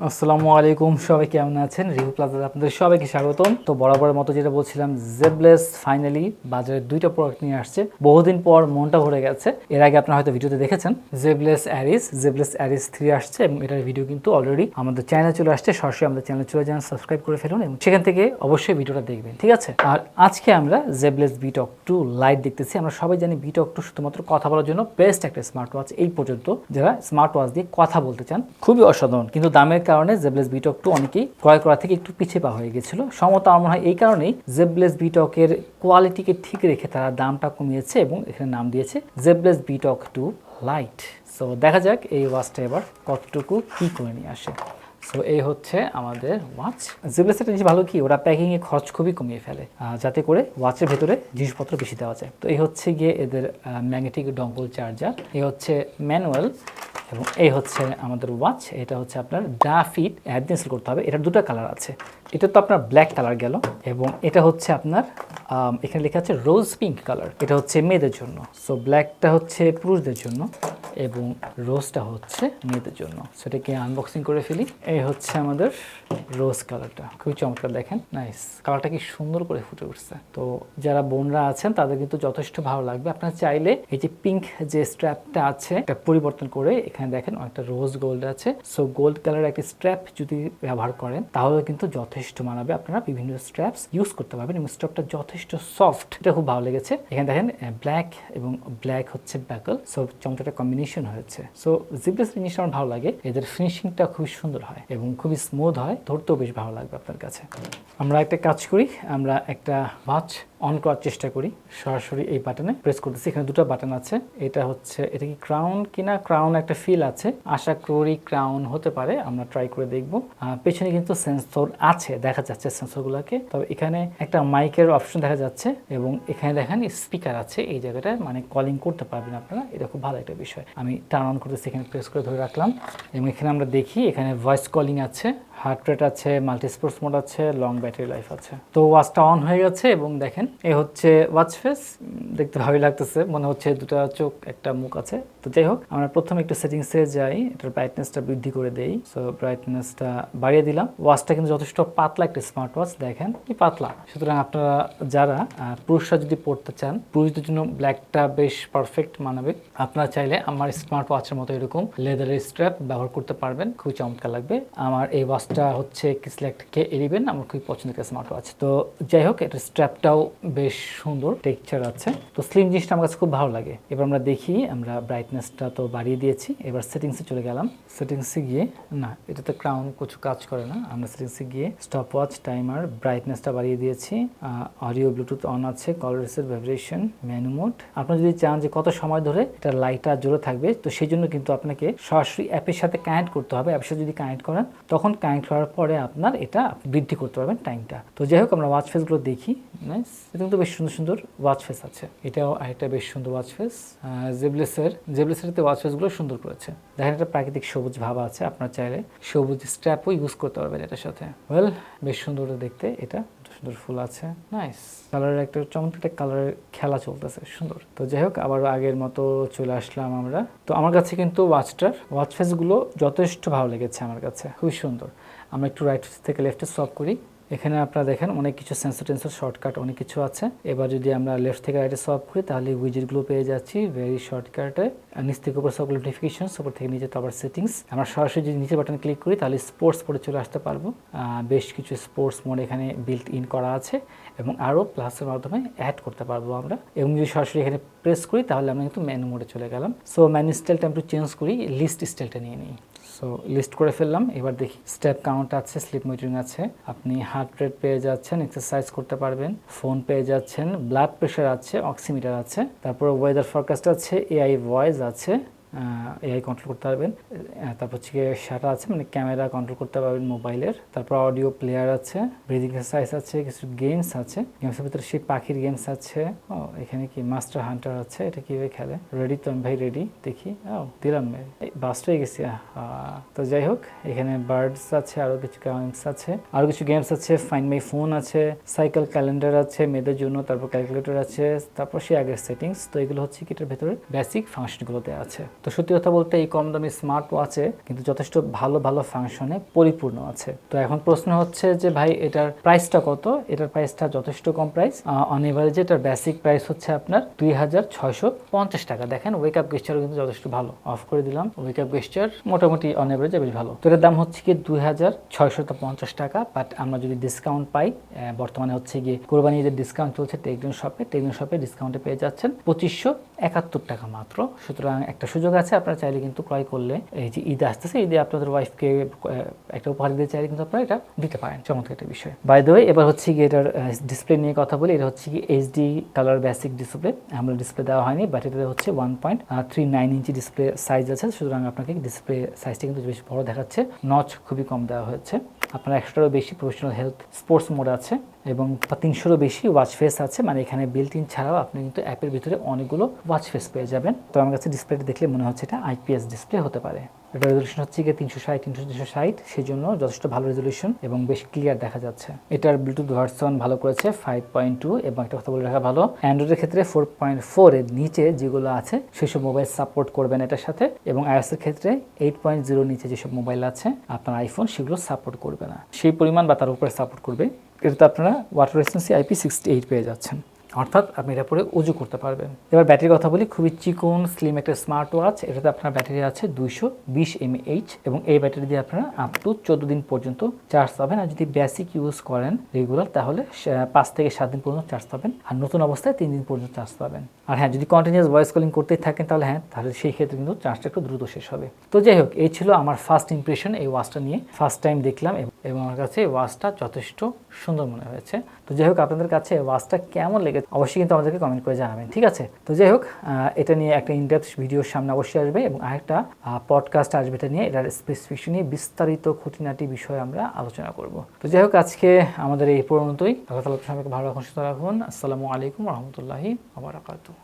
আসসালামু আলাইকুম, সবাই কেমন আছেন? রিভিউ প্লাজাতে আপনাদের সবাইকে স্বাগতম। তো বরাবরের মতো যেটা বলছিলাম, জেবলেস ফাইনালি বাজারে দুইটা প্রোডাক্ট নিয়ে আসছে। বহুদিন পর মনটা ভরে গেছে। এর আগে আপনারা হয়তো ভিডিওতে দেখেছেন জেবলেস অ্যারিস 3 আসছে এবং এটার ভিডিও কিন্তু অলরেডি আমাদের চ্যানেলে চলে আসছে। সরাসরি আমাদের চ্যানেলে চলে যান, সাবস্ক্রাইব করে ফেলুন এবং সেখান থেকে অবশ্যই ভিডিওটা দেখবেন, ঠিক আছে? আর আজকে আমরা জেবলেস Btalk 2 লাইট দেখতেছি। আমরা সবাই জানি Btalk 2 শুধুমাত্র কথা বলার জন্য বেস্ট একটা স্মার্ট ওয়াচ এই পর্যন্ত, যারা স্মার্ট ওয়াচ দিয়ে কথা বলতে চান। খুবই অসাধারণ, কিন্তু দামের কারণে জেবলেস Btalk 2 অনেকেই ক্রয় করা থেকে একটু পিছিয়ে পা হয়ে গেছিল। সম্ভবত আমার মনে হয় এই কারণেই জেবলেস Btalk এর কোয়ালিটিকে ঠিক রেখে তারা দামটা কমিয়েছে এবং এখানে নাম দিয়েছে জেবলেস Btalk 2 লাইট। সো দেখা যাক এই ওয়াচটা এবার কতটুকু কি করে নিয়ে আসে। সো এই হচ্ছে আমাদের ওয়াচ। জেবলেসের জিনিস ভালো কি, ওরা প্যাকিংয়ে খরচ খুবই কমিয়ে ফেলে যাতে করে ওয়াচের ভেতরে জিনিসপত্র বেশি দেওয়া যায়। তো এই হচ্ছে গিয়ে এদের ম্যাগনেটিক ডঙ্গল চার্জার, এই হচ্ছে ম্যানুয়াল এবং এই হচ্ছে আমাদের ওয়াচ। এটা হচ্ছে আপনার ফিট অ্যাড ইনস্টল করতে হবে। এটার দুটো কালার আছে। এটা তো আপনার ব্ল্যাক কালার গেল এবং এটা হচ্ছে আপনার এখানে লেখা আছে রোজ পিঙ্ক কালার। এটা হচ্ছে মেয়েদের জন্য। সো ব্ল্যাকটা হচ্ছে পুরুষদের জন্য এবং রোজটা হচ্ছে মেয়েদের জন্য। সেটাকে আনবক্সিং করে ফেলি। এই হচ্ছে আমাদের রোজ কালারটা, খুবই চমৎকার, দেখেন নাইস কালারটা কি সুন্দর করে ফুটে উঠছে। তো যারা বোনরা আছেন তাদের কিন্তু যথেষ্ট ভালো লাগবে। আপনারা চাইলে এই যে পিঙ্ক যে স্ট্র্যাপটা আছে এটা পরিবর্তন করে এখানে দেখেন অনেকটা রোজ গোল্ড আছে। সো গোল্ড কালার একটা স্ট্র্যাপ যদি ব্যবহার করেন তাহলে কিন্তু যথেষ্ট মানাবে। আপনারা বিভিন্ন স্ট্র্যাপস ইউজ করতে পারবেন এবং স্ট্র্যাপটা যথেষ্ট সফট, এটা খুব ভালো লেগেছে। এখানে দেখেন ব্ল্যাক এবং ব্ল্যাক হচ্ছে ব্যাকল। সো চমৎকার কম্বিনেশন হয়েছে। সো জিবলেস জিনিসটা আমার ভালো লাগে, এদের ফিনিশিংটা খুবই সুন্দর হয় এবং খুবই স্মুথ হয়, ধরতেও বেশ ভালো লাগবে আপনার কাছে। আমরা একটা কাজ করি, আমরা একটা ওয়াচ অন করার চেষ্টা করি। সরাসরি এই বাটনে প্রেস করতেছি। এখানে দুটো বাটন আছে। এটা হচ্ছে, এটা কি ক্রাউন কিনা, ক্রাউন একটা ফিল আছে, আশা করি ক্রাউন হতে পারে, আমরা ট্রাই করে দেখব। পেছনে কিন্তু সেন্সর আছে, দেখা যাচ্ছে সেন্সরগুলোকে। তবে এখানে একটা মাইকের অপশন দেখা যাচ্ছে এবং এখানে দেখেন স্পিকার আছে এই জায়গাটায়, মানে কলিং করতে পারবেন আপনারা। এটা খুব ভালো একটা বিষয়। আমি টার্ন অন করতেছি, এখানে প্রেস করে ধরে রাখলাম এবং এখানে আমরা দেখি এখানে ভয়েস কলিং আছে, হার্ট রেট আছে, মাল্টি স্পোর্টস মোড আছে, লং ব্যাটারি লাইফ আছে। তো ওয়াচটা অন হয়ে গেছে এবং দেখেন এই হচ্ছে ওয়াচ ফেস। দেখতে ভালোই লাগতেছে, মনে হচ্ছে দুটো চোখ একটা মুখ আছে। তো যাই হোক, আমরা প্রথমে একটু সেটিংসে যাই, এটার ব্রাইটনেসটা বৃদ্ধি করে দেই। সো ব্রাইটনেসটা বাড়িয়ে দিলাম। ওয়াচটা কিন্তু যথেষ্ট পাতলা একটা স্মার্ট ওয়াচ, দেখেন কি পাতলা। সুতরাং আপনারা যারা পুরুষরা যদি পড়তে চান, পুরুষদের জন্য ব্ল্যাকটা বেশ পারফেক্ট মানাবে। আপনারা চাইলে আমার স্মার্ট ওয়াচের মতো এরকম লেদারের স্ট্র্যাপ ব্যবহার করতে পারবেন, খুবই চমৎকার লাগবে। আমার এই ওয়াচটা হচ্ছে কিসলেক্ট K11, আমার খুবই পছন্দের একটা স্মার্ট ওয়াচ। তো যাই হোক, এটার স্ট্র্যাপটাও বেশ সুন্দর টেক্সচার আছে। তো স্লিম জিনিসটা আমার কাছে খুব ভালো লাগে। এবার আমরা দেখি, আমরা ব্রাইটনেসটা তো বাড়িয়ে দিয়েছি, এবার সেটিংসে চলে গেলাম। সেটিংসে গিয়ে, না এটাতে ক্রাউন কিছু কাজ করে না, আমরা সেটিংসে গিয়ে স্টপ ওয়াচ, টাইমার, ব্রাইটনেসটা বাড়িয়ে দিয়েছি। অডিও ব্লুটুথ অন আছে, call reset, vibration, menu mode. আপনি যদি চান যে কত সময় ধরে এটা লাইটটা জোরে থাকবে, তো সেই জন্য কিন্তু আপনাকে সরাসরি অ্যাপের সাথে কানেক্ট করতে হবে। অ্যাপের সাথে যদি কানেক্ট করেন তখন কানেক্ট করার পরে আপনার এটা বৃদ্ধি করতে পারবেন টাইমটা। তো যাই হোক, আমরা ওয়াচ ফেসগুলো দেখি। নাইস, এটা কিন্তু বেশ সুন্দর সুন্দর ওয়াচ ফেস আছে। এটাও আরেকটা বেশ সুন্দর ওয়াচ ফেস। জেবলেসের ওয়াচ ফেসগুলো সুন্দর করেছে। দেখেন একটা প্রাকৃতিক সবুজ ভাব আছে, আপনার চাইলে সবুজ স্ট্র্যাপও ইউজ করতে পারবেন এটার সাথে। ওয়েল, বেশ সুন্দর দেখতে, এটা সুন্দর ফুল আছে, নাইস কালারের একটা চমৎকার কালারের খেলা চলতেছে, সুন্দর। তো যাই হোক, আবার আগের মতো চলে আসলাম আমরা। তো আমার কাছে কিন্তু ওয়াচ ফেসগুলো যথেষ্ট ভালো লেগেছে আমার কাছে, খুবই সুন্দর। আমরা একটু রাইট থেকে লেফটে সোয়াপ করি। এখানে আপনারা দেখেন অনেক কিছু সেন্সর শর্টকাট অনেক কিছু আছে। এবার যদি আমরা লেফট থেকে রাইটে সোয়াপ করি তাহলে উইজেটগুলো পেয়ে যাচ্ছি ভেরি শর্টকাটে। নিচ থেকে উপর সবগুলো নোটিফিকেশন, উপর থেকে নিচে তো আবার সেটিংস। আমরা সরাসরি যদি নিচের বাটন ক্লিক করি তাহলে স্পোর্টস মোডে চলে আসতে পারবো। বেশ কিছু স্পোর্টস মোড এখানে বিল্ট ইন করা আছে এবং আরও প্লাসের মাধ্যমে অ্যাড করতে পারবো আমরা। এবং যদি সরাসরি এখানে প্রেস করি তাহলে আমরা কিন্তু মেনু মোডে চলে গেলাম। সো মেনু স্টাইলটা একটু চেঞ্জ করি, লিস্ট স্টাইলটা নিয়ে নিই। সো লিস্ট করে ফেললাম। এবার দেখি, স্টেপ কাউন্ট আছে, স্লিপ মনিটরিং আছে, আপনি হার্ট রেট পেয়ে যাচ্ছেন, এক্সারসাইজ করতে পারবেন, ফোন পেয়ে যাচ্ছেন, ব্লাড প্রেশার আছে, অক্সিমিটার আছে, তারপর ওয়েদার ফরকাস্ট আছে, এআই ভয়েস আছে, এআই কন্ট্রোল করতে পারবেন, তারপর হচ্ছে শাটার আছে, মানে ক্যামেরা কন্ট্রোল করতে পারবেন মোবাইলের, তারপর অডিও প্লেয়ার আছে, ব্রিদিং এক্সারসাইজ আছে, কিছু গেমস আছে, গেমসের ভিতরে সেই পাখির গেমস আছে। ও এখানে কি মাস্টার হান্টার আছে, এটা কিভাবে খেলে, রেডি তো আমি ভাই রেডি, দেখি দিলাম বাস্ট হয়ে গেছি। তো যাই হোক, এখানে বার্ডস আছে, আরও কিছু গেমস আছে, ফাইন্ড মাই ফোন আছে, সাইকেল ক্যালেন্ডার আছে মেয়েদের জন্য, তারপর ক্যালকুলেটর আছে, তারপর সে আগের সেটিংস। তো এগুলো হচ্ছে কি এটার ভেতরে বেসিক ফাংশনগুলো দেওয়া আছে। তো সত্যি কথা বলতে এই কম দামি স্মার্ট ওয়াচে কিন্তু যথেষ্ট ভালো ভালো ফাংশনে পরিপূর্ণ আছে। তো এখন প্রশ্ন হচ্ছে যে ভাই এটার প্রাইসটা কত? এটার প্রাইসটা যথেষ্ট কম প্রাইস। অন এভারেজ এটার বেসিক প্রাইস হচ্ছে আপনার 2650 টাকা। দেখেন ওয়েক আপ গেস্টারও কিন্তু যথেষ্ট ভালো। অফ করে দিলাম, ওয়েক আপ গেস্টার মোটামুটি অন এভারেজে বেশ ভালো। তো এটার দাম হচ্ছে কি 2650 টাকা। বাট আমরা যদি ডিসকাউন্ট পাই, বর্তমানে হচ্ছে গিয়ে কোরবানি ঈদের ডিসকাউন্ট চলছে টেকডেন শপে ডিসকাউন্টে পেয়ে যাচ্ছেন 2571 টাকা মাত্র। সুতরাং একটা সুযোগ আছে, আপনারা চাইলে কিন্তু ক্রয় করলে এই যে ঈদ আসতেছে, ঈদে আপনাদের ওয়াইফকে একটা উপহার দিতে চাইলে কিন্তু আপনারা এটা দিতে পারেন। চমৎকার একটা বিষয়। বাই দ্য ওয়ে, এবার হচ্ছে গিয়ে এটার ডিসপ্লে নিয়ে কথা বলি। এটা হচ্ছে কি এইচডি কালার বেসিক ডিসপ্লে, আমরা ডিসপ্লে দেওয়া হয়নি, বাট এটা হচ্ছে 1.39 ইঞ্চি ডিসপ্লে সাইজ আছে। সুতরাং আপনাকে ডিসপ্লে সাইজটা কিন্তু বেশ বড় দেখাচ্ছে। নচ খুবই কম দেওয়া হয়েছে। আপনার 100টারও বেশি প্রফেশনাল হেলথ স্পোর্টস মোড আছে এবং 300রও বেশি ওয়াচ ফেস আছে। মানে এখানে বিল্ট ইন ছাড়াও আপনি কিন্তু অ্যাপের ভিতরে অনেকগুলো ওয়াচ ফেস পেয়ে যাবেন। তো আমার কাছে ডিসপ্লেটা দেখলে মনে হচ্ছে এটা আইপিএস ডিসপ্লে হতে পারে। এটা রেজলিউশন হচ্ছে গিয়ে 360x360, সেই জন্য যথেষ্ট ভালো রেজলিউশন এবং বেশ ক্লিয়ার দেখা যাচ্ছে। এটার ব্লুটুথ ভার্সন ভালো করেছে 5.2 এবং একটা কথা বলে রাখা ভালো, অ্যান্ড্রয়েডের ক্ষেত্রে 4.4 এর নিচে যেগুলো আছে সেসব মোবাইল সাপোর্ট করবেন এটার সাথে, এবং আইওএস এর ক্ষেত্রে 8.0 নিচে যেসব মোবাইল আছে আপনার আইফোন সেগুলো সাপোর্ট করবে না, সেই পরিমাণ বা তার উপরে সাপোর্ট করবে। এটাতে আপনারা ওয়াটার রেজিস্ট্যান্স IP68 পেয়ে যাচ্ছেন, অর্থাৎ আপনি এটা পরে উজু করতে পারবেন। এবার ব্যাটারির কথা বলি, খুবই চিকন স্লিম একটা স্মার্ট ওয়াচ। এটাতে আপনার ব্যাটারি আছে 220 mAh এবং এই ব্যাটারি দিয়ে আপনারা আপ টু 14 দিন পর্যন্ত চার্জ পাবেন। আর যদি বেসিক ইউজ করেন রেগুলার তাহলে 5 থেকে 7 দিন পর্যন্ত চার্জ পাবেন, আর নতুন অবস্থায় 3 দিন পর্যন্ত চার্জ পাবেন। আর হ্যাঁ, যদি কন্টিনিউয়াস ভয়েস কলিং করতেই থাকেন তাহলে সেই ক্ষেত্রে কিন্তু চার্জটা একটু দ্রুত শেষ হবে। তো যাই হোক, এই ছিল আমার ফার্স্ট ইমপ্রেশন এই ওয়াচটা নিয়ে। ফার্স্ট টাইম দেখলাম এবং আমার কাছে এই ওয়াচটা যথেষ্ট সুন্দর মনে হয়েছে। তো যাই হোক, আপনাদের কাছে ওয়াচটা কেমন লেগেছে অবশ্যই কিন্তু আমাদেরকে কমেন্ট করে জানাবেন, ঠিক আছে? তো যাই হোক, এটা নিয়ে একটা ইনডেপথ ভিডিওর সামনে অবশ্যই আসবে এবং আরেকটা পডকাস্ট আসবে এটা নিয়ে, এটার স্পেসিফিকেশন নিয়ে বিস্তারিত খুঁটিনাটি বিষয়ে আমরা আলোচনা করব। তো যাই হোক, আজকে আমাদের এই পর্যন্তই। আল্লাহ তাআলা সবাইকে ভালো রাখুন, সুস্থ রাখুন। আসসালামু আলাইকুম ওয়া রাহমাতুল্লাহি ওয়া বারাকাতুহু।